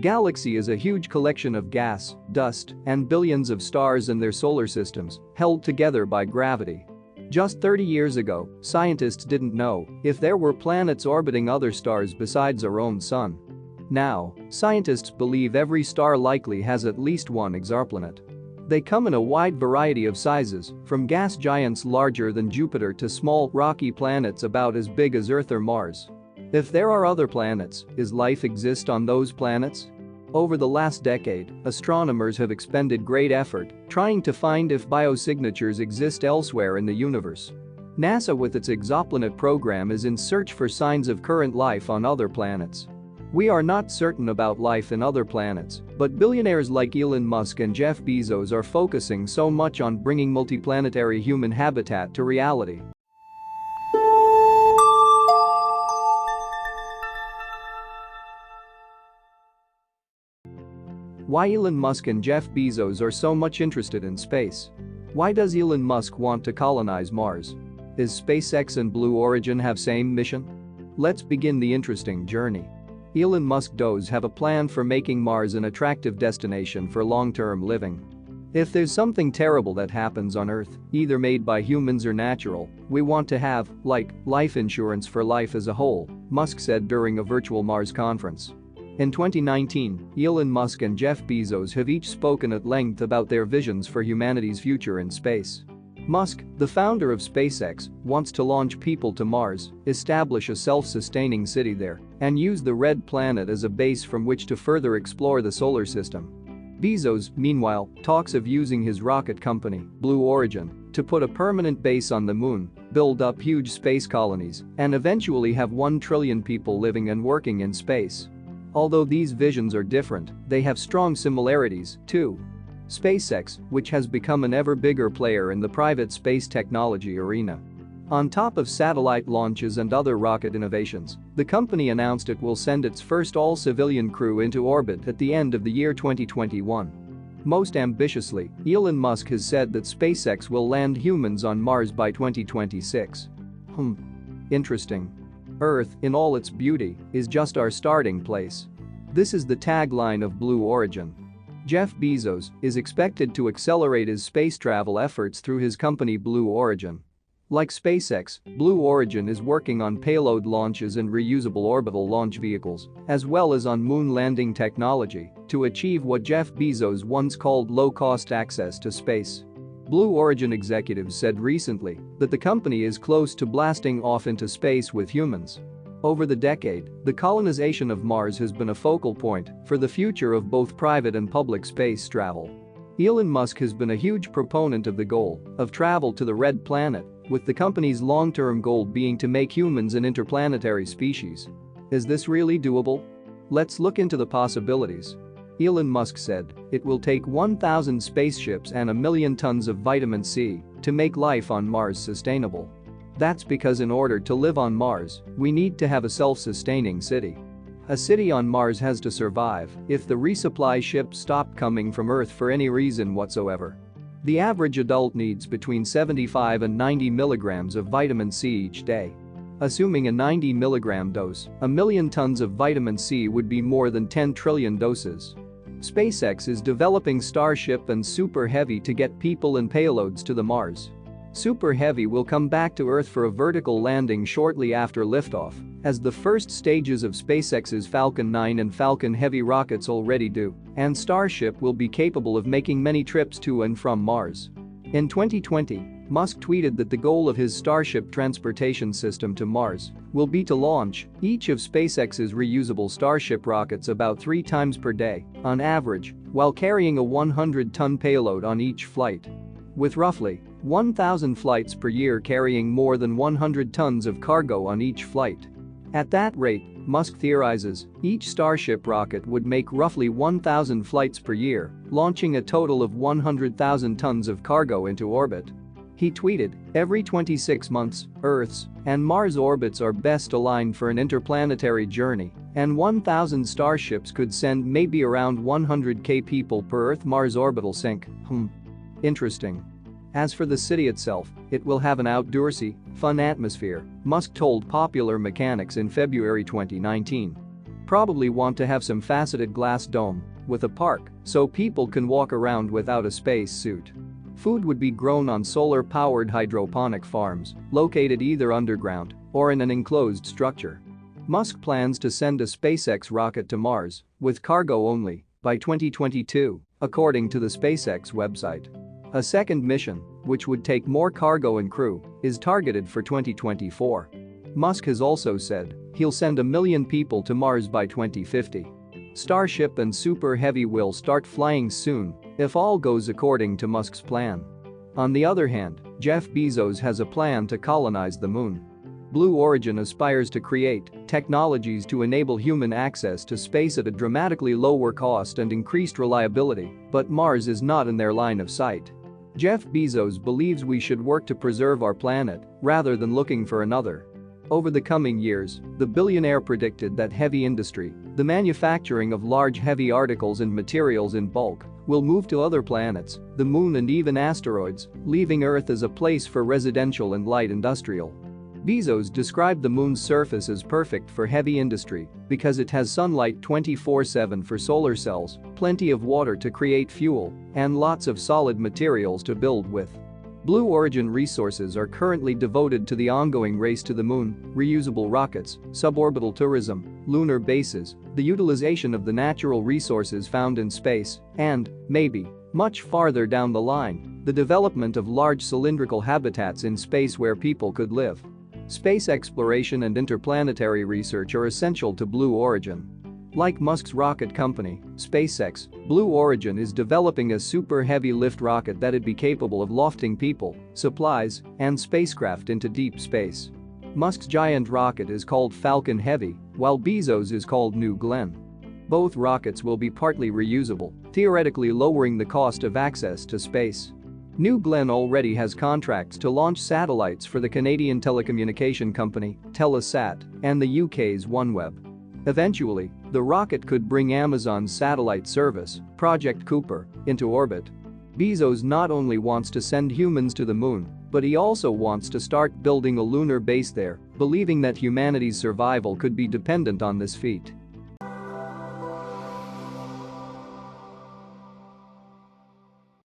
Galaxy is a huge collection of gas, dust, and billions of stars and their solar systems, held together by gravity. Just 30 years ago, scientists didn't know if there were planets orbiting other stars besides our own sun. Now, scientists believe every star likely has at least one exoplanet. They come in a wide variety of sizes, from gas giants larger than Jupiter to small, rocky planets about as big as Earth or Mars. If there are other planets, is life exist on those planets? Over the last decade, astronomers have expended great effort trying to find if biosignatures exist elsewhere in the universe. NASA with its exoplanet program is in search for signs of current life on other planets. We are not certain about life in other planets, but billionaires like Elon Musk and Jeff Bezos are focusing so much on bringing multiplanetary human habitat to reality. Why Elon Musk and Jeff Bezos are so much interested in space. Why does Elon Musk want to colonize Mars? Is SpaceX and Blue Origin have same mission? Let's begin the interesting journey. Elon Musk does have a plan for making Mars an attractive destination for long-term living. If there's something terrible that happens on Earth, either made by humans or natural, we want to have, like, life insurance for life as a whole, Musk said during a virtual Mars conference. In 2019, Elon Musk and Jeff Bezos have each spoken at length about their visions for humanity's future in space. Musk, the founder of SpaceX, wants to launch people to Mars, establish a self-sustaining city there, and use the red planet as a base from which to further explore the solar system. Bezos, meanwhile, talks of using his rocket company, Blue Origin, to put a permanent base on the moon, build up huge space colonies, and eventually have 1 trillion people living and working in space. Although these visions are different, they have strong similarities, too. SpaceX, which has become an ever bigger player in the private space technology arena. On top of satellite launches and other rocket innovations, the company announced it will send its first all-civilian crew into orbit at the end of the year 2021. Most ambitiously, Elon Musk has said that SpaceX will land humans on Mars by 2026. Interesting. Earth, in all its beauty, is just our starting place. This is the tagline of Blue Origin. Jeff Bezos is expected to accelerate his space travel efforts through his company Blue Origin. Like SpaceX, Blue Origin is working on payload launches and reusable orbital launch vehicles, as well as on moon landing technology, to achieve what Jeff Bezos once called low-cost access to space. Blue Origin executives said recently that the company is close to blasting off into space with humans. Over the decade, the colonization of Mars has been a focal point for the future of both private and public space travel. Elon Musk has been a huge proponent of the goal of travel to the red planet, with the company's long-term goal being to make humans an interplanetary species. Is this really doable? Let's look into the possibilities. Elon Musk said, it will take 1,000 spaceships and 1 million tons of vitamin C to make life on Mars sustainable. That's because in order to live on Mars, we need to have a self-sustaining city. A city on Mars has to survive if the resupply ships stop coming from Earth for any reason whatsoever. The average adult needs between 75 and 90 milligrams of vitamin C each day. Assuming a 90 milligram dose, 1 million tons of vitamin C would be more than 10 trillion doses. SpaceX is developing Starship and Super Heavy to get people and payloads to the Mars. Super Heavy will come back to Earth for a vertical landing shortly after liftoff, as the first stages of SpaceX's Falcon 9 and Falcon Heavy rockets already do, and Starship will be capable of making many trips to and from Mars. In 2020, Musk tweeted that the goal of his Starship transportation system to Mars will be to launch each of SpaceX's reusable Starship rockets about 3 times per day, on average, while carrying a 100-ton payload on each flight. With roughly 1,000 flights per year carrying more than 100 tons of cargo on each flight. At that rate, Musk theorizes, each Starship rocket would make roughly 1,000 flights per year, launching a total of 100,000 tons of cargo into orbit. He tweeted, every 26 months, Earth's and Mars orbits are best aligned for an interplanetary journey, and 1,000 starships could send maybe around 100k people per Earth-Mars orbital sync. Interesting. As for the city itself, it will have an outdoorsy, fun atmosphere, Musk told Popular Mechanics in February 2019. Probably want to have some faceted glass dome with a park so people can walk around without a space suit. Food would be grown on solar-powered hydroponic farms located either underground or in an enclosed structure. Musk plans to send a SpaceX rocket to Mars with cargo only by 2022, according to the SpaceX website. A second mission, which would take more cargo and crew, is targeted for 2024. Musk has also said he'll send 1 million people to Mars by 2050. Starship and Super Heavy will start flying soon if all goes according to Musk's plan. On the other hand, Jeff Bezos has a plan to colonize the moon. Blue Origin aspires to create technologies to enable human access to space at a dramatically lower cost and increased reliability, but Mars is not in their line of sight. Jeff Bezos believes we should work to preserve our planet rather than looking for another. Over the coming years, the billionaire predicted that heavy industry, the manufacturing of large heavy articles and materials in bulk, will move to other planets, the moon and even asteroids, leaving Earth as a place for residential and light industrial. Bezos described the moon's surface as perfect for heavy industry because it has sunlight 24/7 for solar cells, plenty of water to create fuel, and lots of solid materials to build with. Blue Origin resources are currently devoted to the ongoing race to the moon, reusable rockets, suborbital tourism, lunar bases, the utilization of the natural resources found in space, and, maybe, much farther down the line, the development of large cylindrical habitats in space where people could live. Space exploration and interplanetary research are essential to Blue Origin. Like Musk's rocket company, SpaceX, Blue Origin is developing a super heavy lift rocket that'd be capable of lofting people, supplies, and spacecraft into deep space. Musk's giant rocket is called Falcon Heavy, while Bezos is called New Glenn. Both rockets will be partly reusable, theoretically lowering the cost of access to space. New Glenn already has contracts to launch satellites for the Canadian telecommunication company, Telesat, and the UK's OneWeb. Eventually, the rocket could bring Amazon's satellite service, Project Kuiper, into orbit. Bezos not only wants to send humans to the moon, but he also wants to start building a lunar base there, believing that humanity's survival could be dependent on this feat.